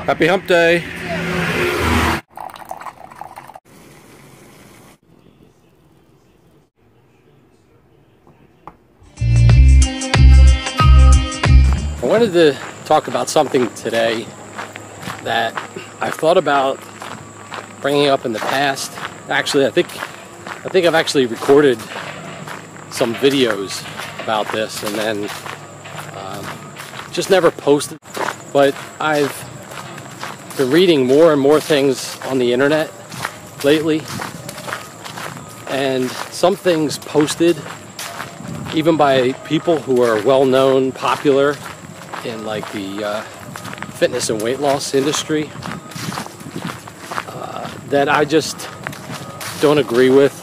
Happy hump day. I wanted to talk about something today that I've thought about bringing up in the past. Actually, I think I've actually recorded some videos about this and then just never posted. But I've been reading more and more things on the internet lately, and some things posted even by people who are well-known, popular in like the fitness and weight loss industry, that I just don't agree with,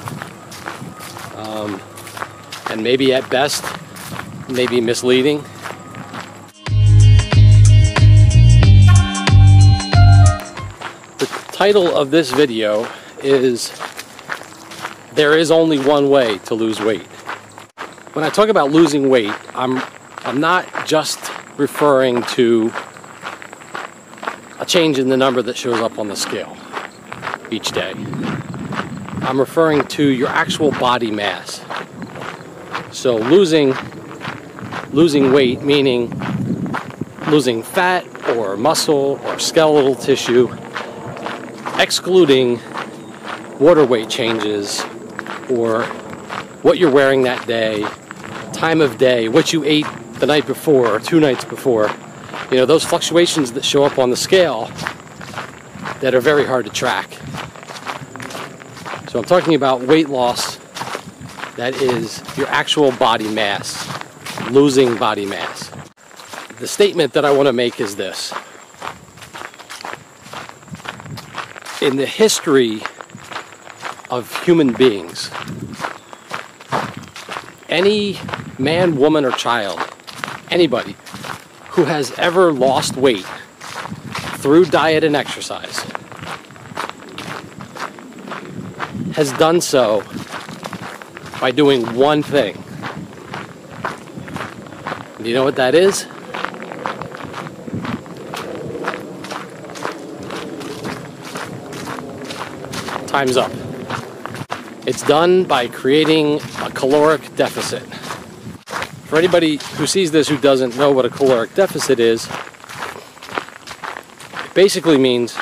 and maybe at best maybe misleading. The title of this video is "There is only one way to lose weight." When I talk about losing weight, I'm not just referring to a change in the number that shows up on the scale each day. I'm referring to your actual body mass. So losing weight, meaning losing fat or muscle or skeletal tissue, excluding water weight changes or what you're wearing that day, time of day, what you ate the night before or 2 nights before. You know, those fluctuations that show up on the scale that are very hard to track. So I'm talking about weight loss that is your actual body mass, losing body mass. The statement that I want to make is this: in the history of human beings, any man, woman, or child, anybody who has ever lost weight through diet and exercise has done so by doing one thing. Do you know what that is? Time's up. It's done by creating a caloric deficit. For anybody who sees this who doesn't know what a caloric deficit is, it basically means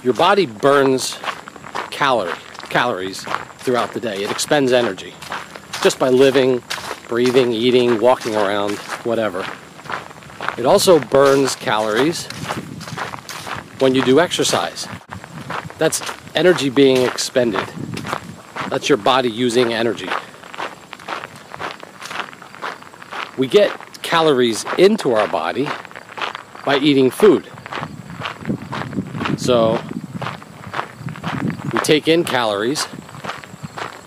your body burns calories throughout the day. It expends energy just by living, breathing, eating, walking around, whatever. It also burns calories when you do exercise. That's energy being expended. That's your body using energy. We get calories into our body by eating food. So we take in calories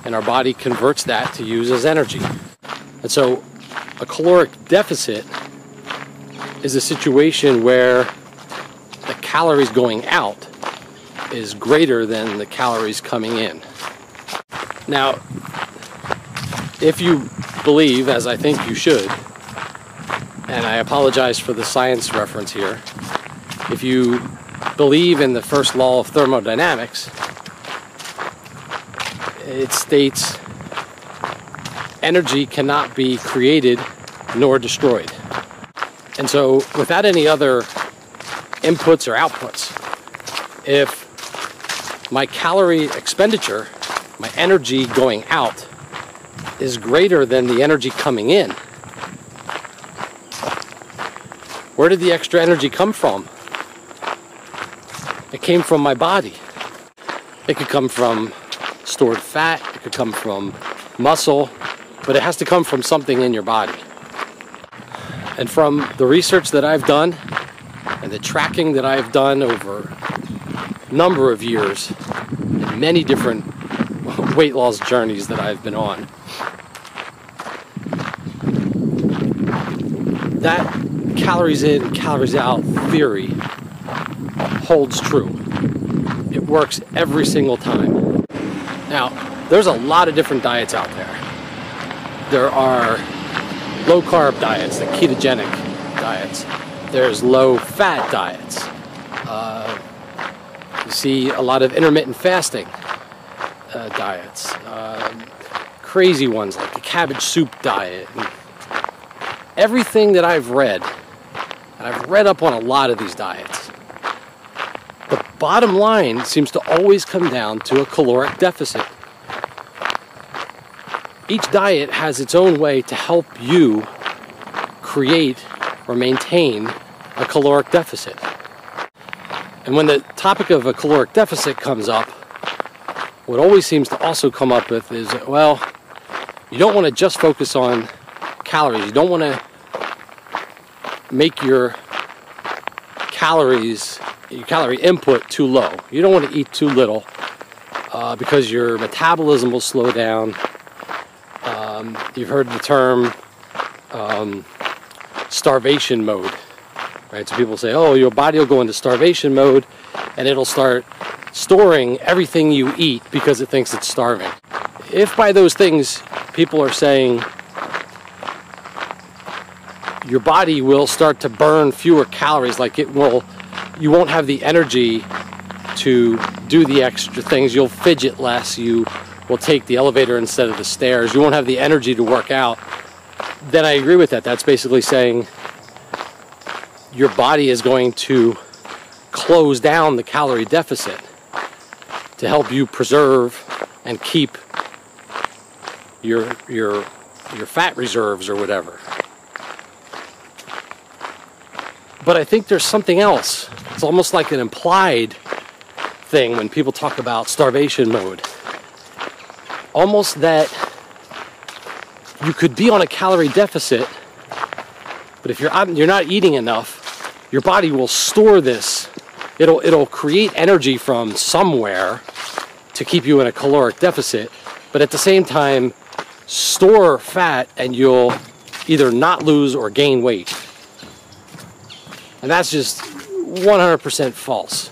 and our body converts that to use as energy. And so a caloric deficit is a situation where the calories going out is greater than the calories coming in. Now, if you believe, as I think you should, and I apologize for the science reference here, if you believe in the first law of thermodynamics, it states energy cannot be created nor destroyed. And so without any other inputs or outputs, if my calorie expenditure, my energy going out, is greater than the energy coming in, where did the extra energy come from? It came from my body. It could come from stored fat, it could come from muscle, but it has to come from something in your body. And from the research that I've done and the tracking that I've done over a number of years and many different weight loss journeys that I've been on, that calories in, calories out theory holds true. It works every single time. Now, there's a lot of different diets out there. There are low-carb diets, the ketogenic diets. There's low-fat diets. You see a lot of intermittent fasting diets. Crazy ones like the cabbage soup diet. And everything that I've read, and I've read up on a lot of these diets, the bottom line seems to always come down to a caloric deficit. Each diet has its own way to help you create or maintain a caloric deficit. And when the topic of a caloric deficit comes up, what always seems to also come up with is, well, you don't want to just focus on calories. You don't want to make your calorie input too low. You don't want to eat too little because your metabolism will slow down. You've heard the term starvation mode, right? So people say, oh, your body will go into starvation mode and it'll start storing everything you eat because it thinks it's starving. If by those things people are saying your body will start to burn fewer calories, like you won't have the energy to do the extra things, you'll fidget less, you will take the elevator instead of the stairs, you won't have the energy to work out, then I agree with that. That's basically saying your body is going to close down the calorie deficit to help you preserve and keep your fat reserves or whatever. But I think there's something else. It's almost like an implied thing when people talk about starvation mode. Almost that you could be on a calorie deficit, but if you're not eating enough, your body will store this. It'll create energy from somewhere to keep you in a caloric deficit, but at the same time store fat and you'll either not lose or gain weight. And that's just 100% false.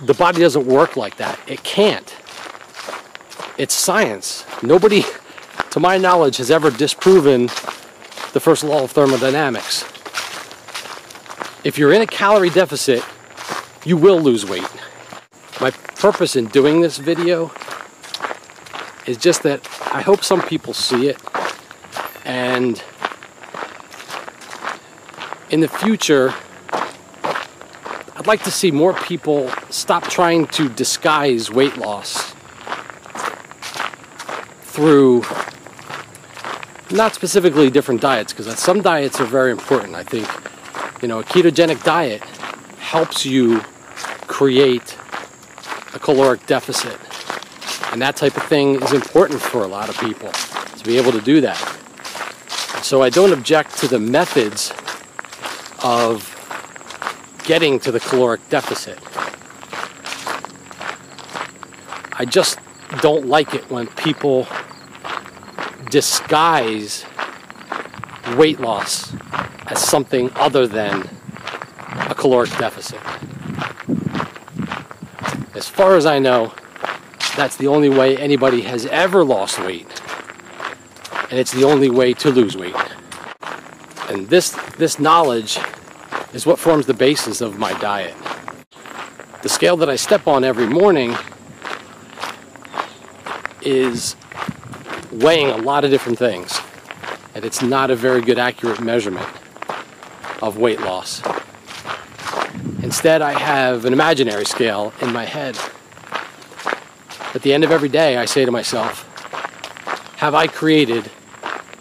The body doesn't work like that. It can't. It's science. Nobody, to my knowledge, has ever disproven the first law of thermodynamics. If you're in a calorie deficit, you will lose weight. My purpose in doing this video is just that I hope some people see it, and in the future, I'd like to see more people stop trying to disguise weight loss through not specifically different diets, because some diets are very important. I think, a ketogenic diet helps you create a caloric deficit, and that type of thing is important for a lot of people to be able to do that. So I don't object to the methods of getting to the caloric deficit. I just don't like it when people disguise weight loss as something other than a caloric deficit. As far as I know, that's the only way anybody has ever lost weight, and it's the only way to lose weight. And this knowledge is what forms the basis of my diet. The scale that I step on every morning is weighing a lot of different things, and it's not a very good accurate measurement of weight loss. Instead, I have an imaginary scale in my head. At the end of every day, I say to myself, have I created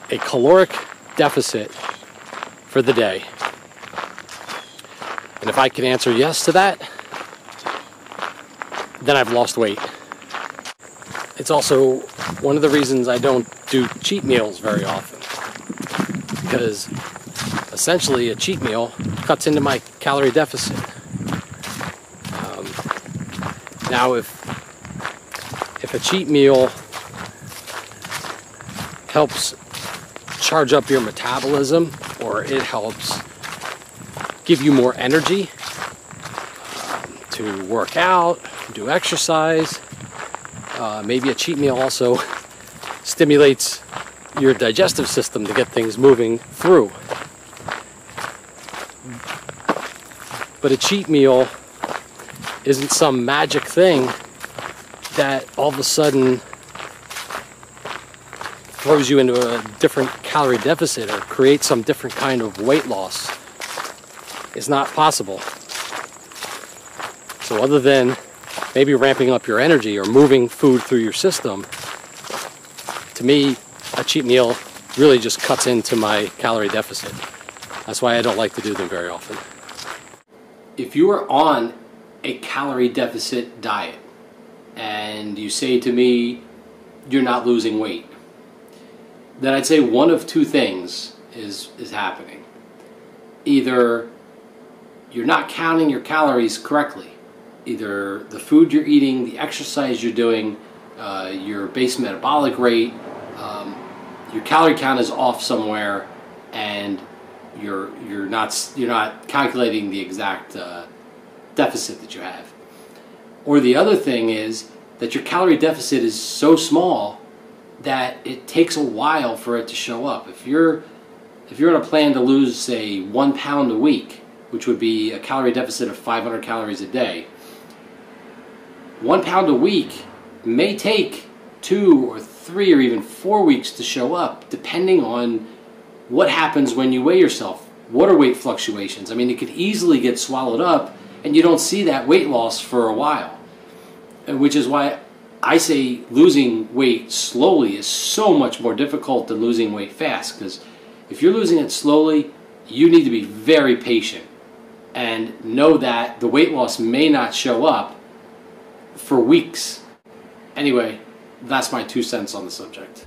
a caloric deficit for the day? And if I can answer yes to that, then I've lost weight. It's also one of the reasons I don't do cheat meals very often, because essentially a cheat meal cuts into my calorie deficit. Now if a cheat meal helps charge up your metabolism, or it helps give you more energy to work out, do exercise, maybe a cheat meal also stimulates your digestive system to get things moving through. But a cheat meal isn't some magic thing that all of a sudden throws you into a different calorie deficit or creates some different kind of weight loss. It's not possible. So other than maybe ramping up your energy or moving food through your system, to me, a cheat meal really just cuts into my calorie deficit. That's why I don't like to do them very often. If you are on a calorie deficit diet and you say to me you're not losing weight, then I'd say one of two things is happening. Either you're not counting your calories correctly. Either the food you're eating, the exercise you're doing, your base metabolic rate, your calorie count is off somewhere, and you're not calculating the exact deficit that you have. Or the other thing is that your calorie deficit is so small that it takes a while for it to show up. If you're on a plan to lose, say, 1 pound a week, which would be a calorie deficit of 500 calories a day, 1 pound a week may take 2 or 3 or even 4 weeks to show up, depending on what happens when you weigh yourself. What are weight fluctuations? I mean, it could easily get swallowed up and you don't see that weight loss for a while, which is why I say losing weight slowly is so much more difficult than losing weight fast, because if you're losing it slowly, you need to be very patient and know that the weight loss may not show up for weeks. Anyway, that's my 2 cents on the subject.